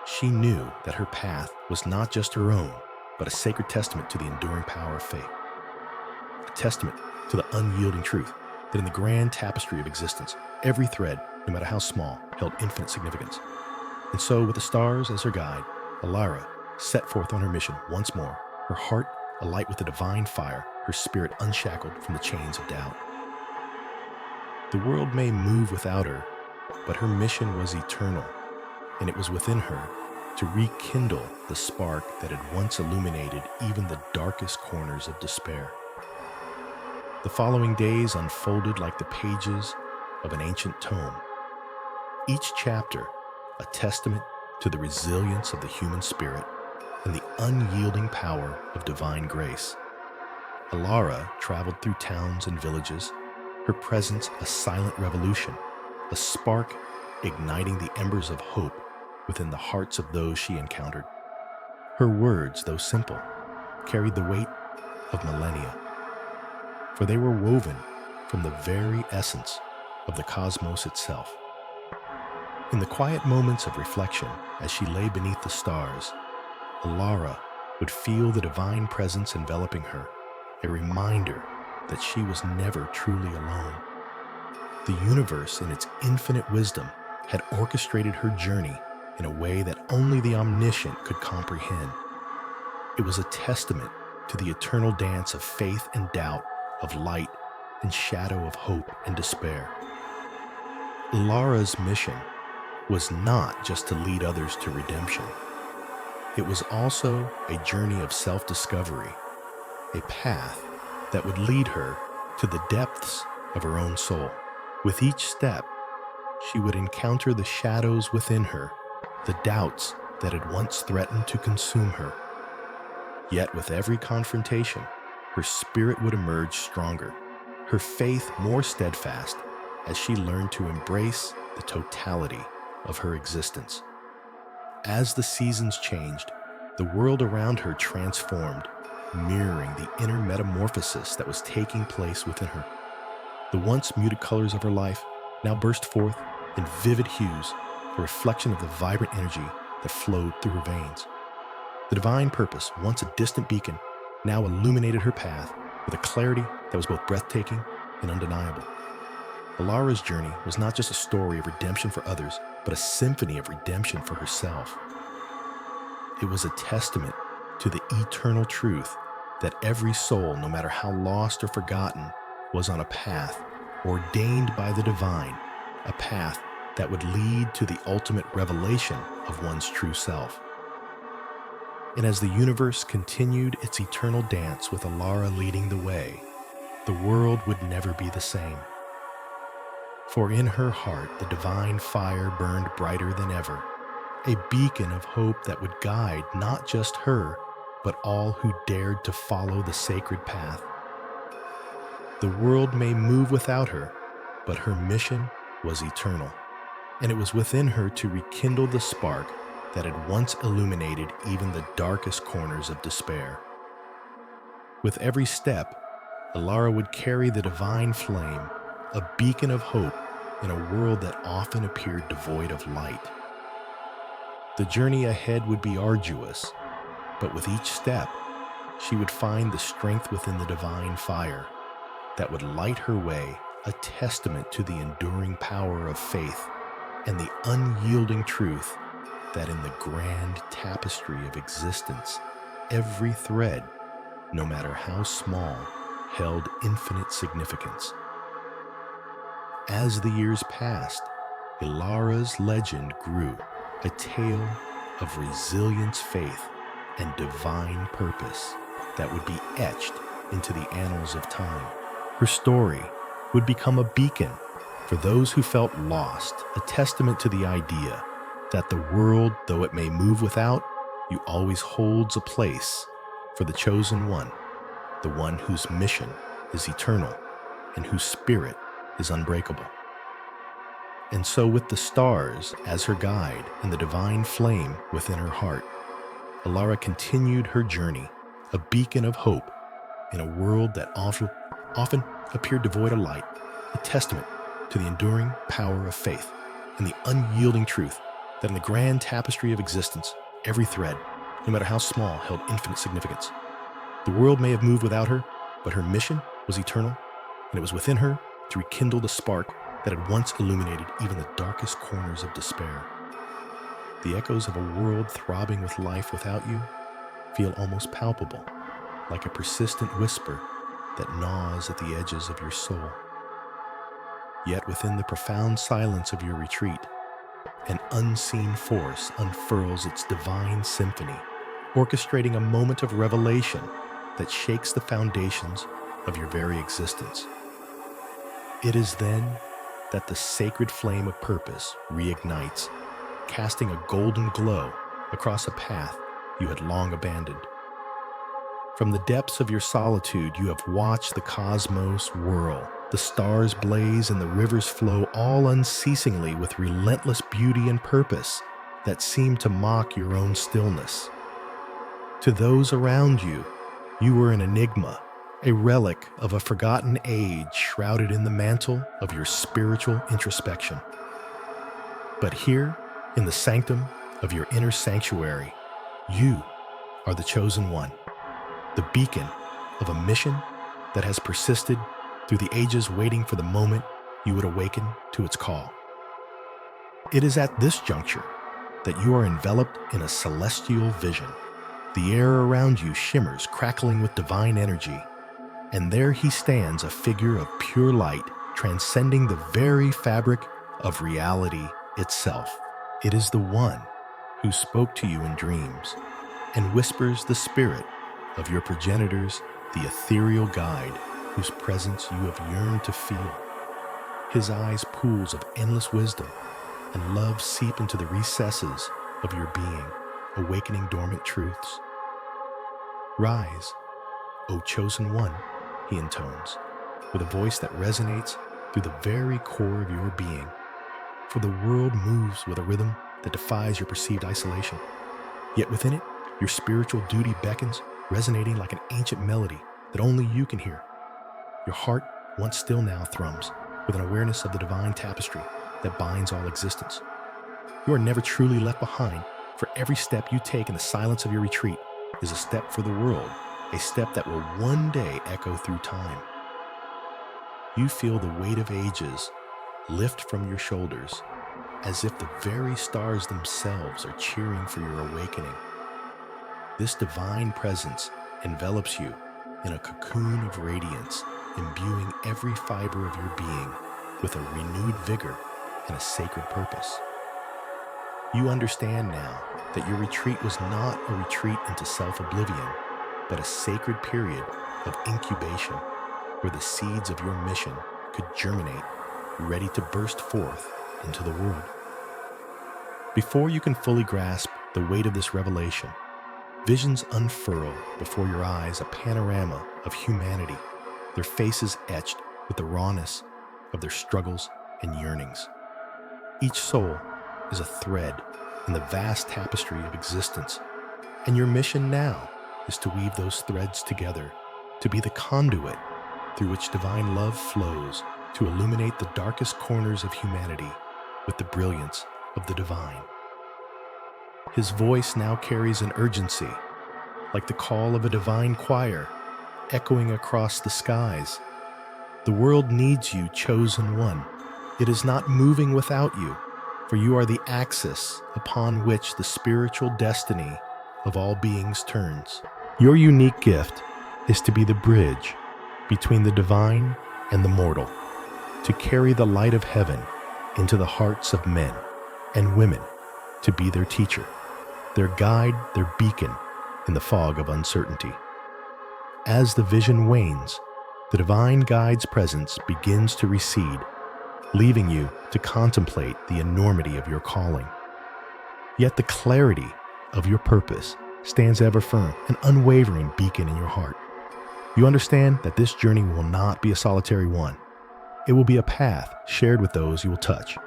S1: She knew that her path was not just her own, but a sacred testament to the enduring power of faith, a testament to the unyielding truth that in the grand tapestry of existence, every thread, no matter how small, held infinite significance. And so, with the stars as her guide, Alara set forth on her mission once more, her heart alight with the divine fire, her spirit unshackled from the chains of doubt. The world may move without her, but her mission was eternal, and it was within her to rekindle the spark that had once illuminated even the darkest corners of despair. The following days unfolded like the pages of an ancient tome, each chapter a testament to the resilience of the human spirit and the unyielding power of divine grace. Alara traveled through towns and villages, her presence a silent revolution, a spark igniting the embers of hope within the hearts of those she encountered. Her words, though simple, carried the weight of millennia, for they were woven from the very essence of the cosmos itself. In the quiet moments of reflection, as she lay beneath the stars, Alara would feel the divine presence enveloping her, a reminder that she was never truly alone. The universe, in its infinite wisdom, had orchestrated her journey in a way that only the omniscient could comprehend. It was a testament to the eternal dance of faith and doubt, of light and shadow, of hope and despair. Alara's mission was not just to lead others to redemption. It was also a journey of self-discovery, a path that would lead her to the depths of her own soul. With each step, she would encounter the shadows within her, the doubts that had once threatened to consume her. Yet with every confrontation, her spirit would emerge stronger, her faith more steadfast, as she learned to embrace the totality of her existence. As the seasons changed, the world around her transformed, mirroring the inner metamorphosis that was taking place within her. The once muted colors of her life now burst forth in vivid hues, a reflection of the vibrant energy that flowed through her veins. The divine purpose, once a distant beacon, now illuminated her path, with a clarity that was both breathtaking and undeniable. Alara's journey was not just a story of redemption for others, but a symphony of redemption for herself. It was a testament to the eternal truth that every soul, no matter how lost or forgotten, was on a path ordained by the divine, a path that would lead to the ultimate revelation of one's true self. And as the universe continued its eternal dance with Alara leading the way, the world would never be the same. For in her heart the divine fire burned brighter than ever, a beacon of hope that would guide not just her, but all who dared to follow the sacred path. The world may move without her, but her mission was eternal, and it was within her to rekindle the spark that had once illuminated even the darkest corners of despair. With every step, Alara would carry the divine flame, a beacon of hope in a world that often appeared devoid of light. The journey ahead would be arduous, but with each step, she would find the strength within the divine fire that would light her way, a testament to the enduring power of faith and the unyielding truth that in the grand tapestry of existence, every thread, no matter how small, held infinite significance. As the years passed, Alara's legend grew, a tale of resilience, faith, and divine purpose that would be etched into the annals of time. Her story would become a beacon for those who felt lost, a testament to the idea that the world, though it may move without, you always holds a place for the chosen one, the one whose mission is eternal and whose spirit is unbreakable. And so with the stars as her guide and the divine flame within her heart, Alara continued her journey, a beacon of hope in a world that often appeared devoid of light, a testament to the enduring power of faith and the unyielding truth that in the grand tapestry of existence, every thread, no matter how small, held infinite significance. The world may have moved without her, but her mission was eternal, and it was within her to rekindle the spark that had once illuminated even the darkest corners of despair. The echoes of a world throbbing with life without you feel almost palpable, like a persistent whisper that gnaws at the edges of your soul. Yet within the profound silence of your retreat, an unseen force unfurls its divine symphony, orchestrating a moment of revelation that shakes the foundations of your very existence. It is then that the sacred flame of purpose reignites, casting a golden glow across a path you had long abandoned. From the depths of your solitude, you have watched the cosmos whirl, the stars blaze, and the rivers flow all unceasingly with relentless beauty and purpose that seem to mock your own stillness. To those around you, you were an enigma, a relic of a forgotten age shrouded in the mantle of your spiritual introspection. But here, in the sanctum of your inner sanctuary, you are the chosen one, the beacon of a mission that has persisted through the ages, waiting for the moment you would awaken to its call. It is at this juncture that you are enveloped in a celestial vision. The air around you shimmers, crackling with divine energy, and there he stands, a figure of pure light, transcending the very fabric of reality itself. It is the one who spoke to you in dreams and whispers the spirit of your progenitors, the ethereal guide whose presence you have yearned to feel. His eyes, pools of endless wisdom and love, seep into the recesses of your being, awakening dormant truths. Rise, O chosen one, he intones, with a voice that resonates through the very core of your being. For the world moves with a rhythm that defies your perceived isolation. Yet within it, your spiritual duty beckons, resonating like an ancient melody that only you can hear. Your heart, once still, now thrums with an awareness of the divine tapestry that binds all existence. You are never truly left behind, for every step you take in the silence of your retreat is a step for the world a step that will one day echo through time. You feel the weight of ages lift from your shoulders, as if the very stars themselves are cheering for your awakening. This divine presence envelops you in a cocoon of radiance, imbuing every fiber of your being with a renewed vigor and a sacred purpose. You understand now that your retreat was not a retreat into self-oblivion, but a sacred period of incubation where the seeds of your mission could germinate, ready to burst forth into the world. Before you can fully grasp the weight of this revelation, visions unfurl before your eyes a panorama of humanity, their faces etched with the rawness of their struggles and yearnings. Each soul is a thread in the vast tapestry of existence, and your mission now is to weave those threads together, to be the conduit through which divine love flows to illuminate the darkest corners of humanity with the brilliance of the divine. His voice now carries an urgency, like the call of a divine choir, echoing across the skies. The world needs you, chosen one. It is not moving without you, for you are the axis upon which the spiritual destiny of all beings turns. Your unique gift is to be the bridge between the divine and the mortal, to carry the light of heaven into the hearts of men and women, to be their teacher, their guide, their beacon in the fog of uncertainty. As the vision wanes, the divine guide's presence begins to recede, leaving you to contemplate the enormity of your calling. Yet the clarity of your purpose stands ever firm, an unwavering beacon in your heart. You understand that this journey will not be a solitary one. It will be a path shared with those you will touch,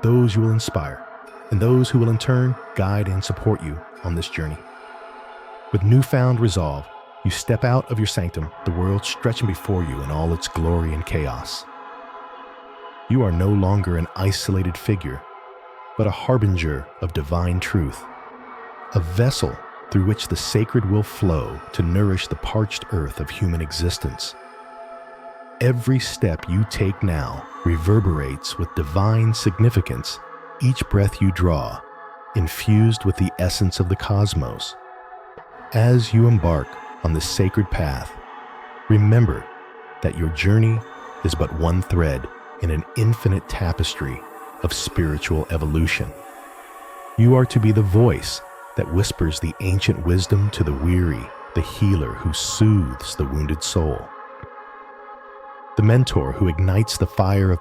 S1: those you will inspire, and those who will in turn guide and support you on this journey. With newfound resolve, you step out of your sanctum, the world stretching before you in all its glory and chaos. You are no longer an isolated figure, but a harbinger of divine truth, a vessel through which the sacred will flow to nourish the parched earth of human existence. Every step you take now reverberates with divine significance, each breath you draw, infused with the essence of the cosmos. As you embark on this sacred path, remember that your journey is but one thread in an infinite tapestry of spiritual evolution. You are to be the voice that whispers the ancient wisdom to the weary, the healer who soothes the wounded soul, the mentor who ignites the fire of